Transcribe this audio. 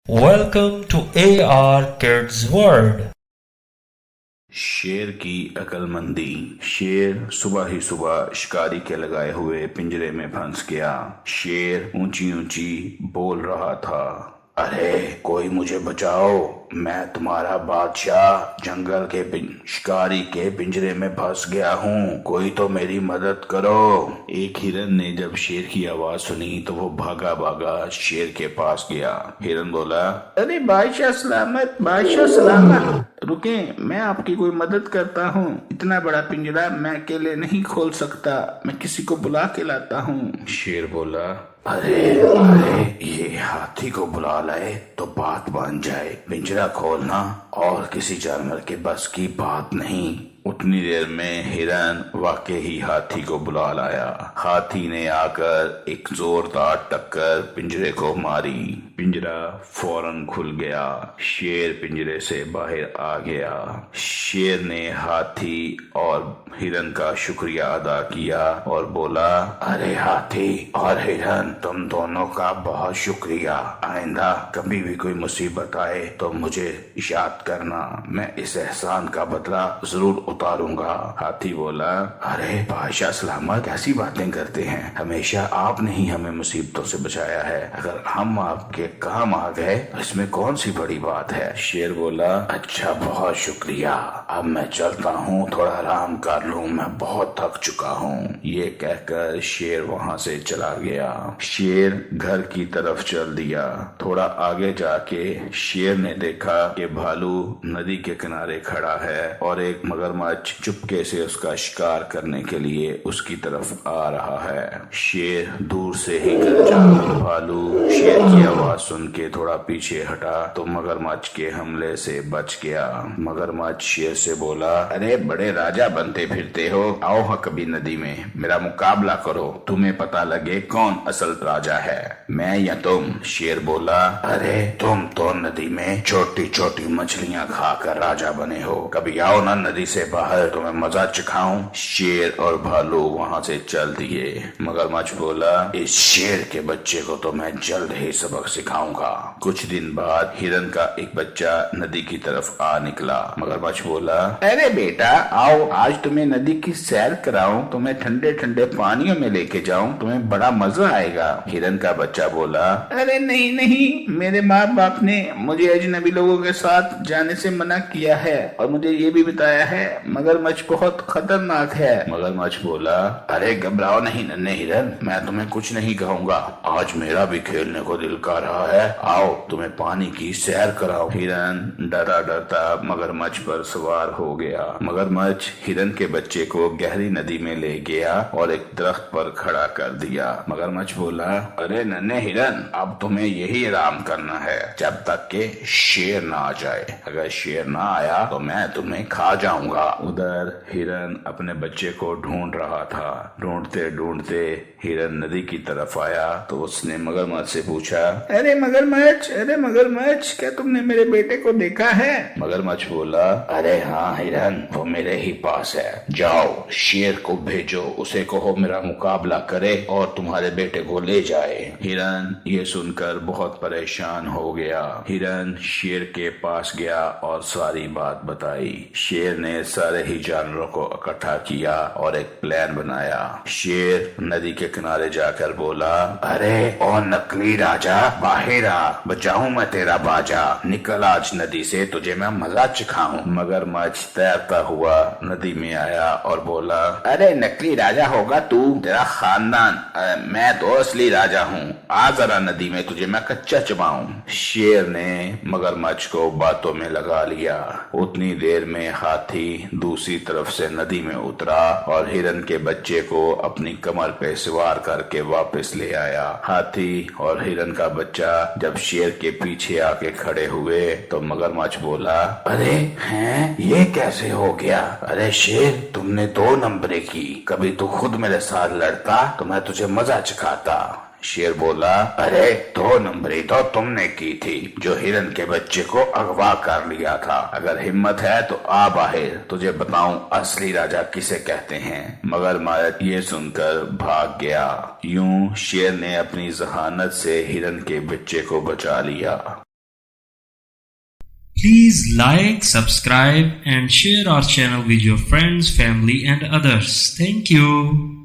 Welcome to AR Kids World। शेर की अक्लमंदी। शेर सुबह ही सुबह शिकारी के लगाए हुए पिंजरे में फंस गया। शेर ऊंची ऊंची बोल रहा था, अरे कोई मुझे बचाओ, मैं तुम्हारा बादशाह जंगल के शिकारी के पिंजरे में फंस गया हूँ, कोई तो मेरी मदद करो। एक हिरन ने जब शेर की आवाज सुनी तो वो भागा भागा शेर के पास गया। हिरन बोला, अरे बादशाह सलामत, बादशाह सलामत, रुके, मैं आपकी कोई मदद करता हूँ। इतना बड़ा पिंजरा मैं अकेले नहीं खोल सकता, मैं किसी को बुला के लाता हूँ। शेर बोला, अरे अरे ये हाथी को बुला लाए तो बात बन जाए, पिंजरा खोलना और किसी जानवर के बस की बात नहीं। उतनी देर में हिरन वाकई ही हाथी को बुला लाया। हाथी ने आकर एक जोरदार टक्कर पिंजरे को मारी। पिंजरा फौरन खुल गया। शेर पिंजरे से बाहर आ गया। शेर ने हाथी और हिरन का शुक्रिया अदा किया और बोला, अरे हाथी और हिरन, तुम दोनों का बहुत शुक्रिया। आइंदा कभी भी कोई मुसीबत आए तो मुझे याद करना, मैं इस एहसान का बदला जरूर उतारूंगा। हाथी बोला, अरे बादशाह सलामत, कैसी बातें करते हैं, हमेशा आपने ही हमें मुसीबतों से बचाया है, अगर हम आपके काम आ गए तो इसमें कौन सी बड़ी बात है। शेर बोला, अच्छा बहुत शुक्रिया, अब मैं चलता हूँ, थोड़ा आराम कर लूँ, मैं बहुत थक चुका हूँ। ये कहकर शेर वहाँ से चला गया। शेर घर की तरफ चल दिया। थोड़ा आगे जाके शेर ने देखा कि भालू नदी के किनारे खड़ा है और एक मगरमच्छ चुपके से उसका शिकार करने के लिए उसकी तरफ आ रहा है। शेर दूर से ही गरजा। भालू शेर की आवाज सुन के थोड़ा पीछे हटा तो मगरमच्छ के हमले से बच गया। मगरमच्छ शेर से बोला, अरे बड़े राजा बनते फिरते हो, आओ हाँ कभी नदी में मेरा मुकाबला करो, तुम्हें पता लगे कौन असल राजा है, मैं या तुम। शेर बोला, अरे तुम तो नदी में छोटी छोटी मछलियां खाकर राजा बने हो, कभी आओ ना नदी से बाहर, तुम्हें मजा चखाऊं। शेर और भालू वहां से चल दिए। मगरमच्छ बोला, इस शेर के बच्चे को तो मैं जल्द ही सबक सिखाऊंगा। कुछ दिन बाद हिरन का एक बच्चा नदी की तरफ आ निकला। मगरमच्छ बोला, अरे बेटा आओ, आज तुम्हें नदी की सैर कराऊं, तुम्हें ठंडे ठंडे पानियों में लेके जाऊं, तुम्हें बड़ा मजा आएगा। हिरन का बच्चा बोला, अरे नहीं नहीं, मेरे माँ बाप ने मुझे अजनबी लोगों के साथ जाने से मना किया है और मुझे ये भी बताया है मगरमच्छ बहुत खतरनाक है। मगरमच्छ बोला, अरे घबराओ नहीं नन्हे हिरन, मैं तुम्हें कुछ नहीं कहूँगा, आज मेरा भी खेलने को दिल कर रहा है, आओ तुम्हें पानी की सैर कराओ। हिरन डरा डरता मगरमच्छ पर सवार हो गया। मगरमच्छ हिरन के बच्चे को गहरी नदी में ले गया और एक दरख्त पर खड़ा कर दिया। मगरमच्छ बोला, अरे नन्हे हिरन, अब तुम्हें यही आराम करना है जब तक के शेर ना आ जाए, अगर शेर ना आया तो मैं तुम्हें खा जाऊंगा। उधर हिरन अपने बच्चे को ढूंढ रहा था। ढूंढते ढूंढते हिरन नदी की तरफ आया तो उसने मगरमच्छ से पूछा, अरे मगरमच्छ, क्या तुमने मेरे बेटे को देखा है। मगरमच्छ बोला, अरे हाँ हिरन, वो मेरे ही पास है, जाओ शेर को भेजो, उसे कहो मेरा मुकाबला करे और तुम्हारे बेटे को ले जाए। हिरन ये सुनकर बहुत परेशान हो गया। हिरन शेर के पास गया और सारी बात बताई। शेर ने सारे ही जानवरों को इकट्ठा किया और एक प्लान बनाया। शेर नदी के किनारे जाकर बोला, अरे ओ नकली राजा, बाहर आ, बचाऊं मैं तेरा बाजा, निकल आज नदी से, तुझे मैं मजा चखाऊं। मगरमच्छ तैरता हुआ नदी में आया और बोला, अरे नकली राजा होगा तू, तेरा खानदान, मैं तो असली राजा हूँ, आ जरा नदी में, तुझे मैं कच्चा चबाऊं। शेर ने मगरमच्छ को बातों में लगा लिया। उतनी देर में हाथी दूसरी तरफ से नदी में उतरा और हिरन के बच्चे को अपनी कमर पे सवार करके वापस ले आया। हाथी और हिरन का बच्चा जब शेर के पीछे आके खड़े हुए तो मगरमच्छ बोला, अरे हैं, ये कैसे हो गया, अरे शेर तुमने 2 नंबरे की, कभी तू खुद मेरे साथ लड़ता तो मैं तुझे मजा चखाता। शेर बोला, अरे 2 नंबरी तो तुमने की थी, जो हिरन के बच्चे को अगवा कर लिया था, अगर हिम्मत है तो आ बाहर, तुझे बताऊं असली राजा किसे कहते हैं। मगरमच्छ ये सुनकर भाग गया। यूं शेर ने अपनी जहानत से हिरन के बच्चे को बचा लिया। Please like, subscribe and share our channel with your friends, family and others. Thank you.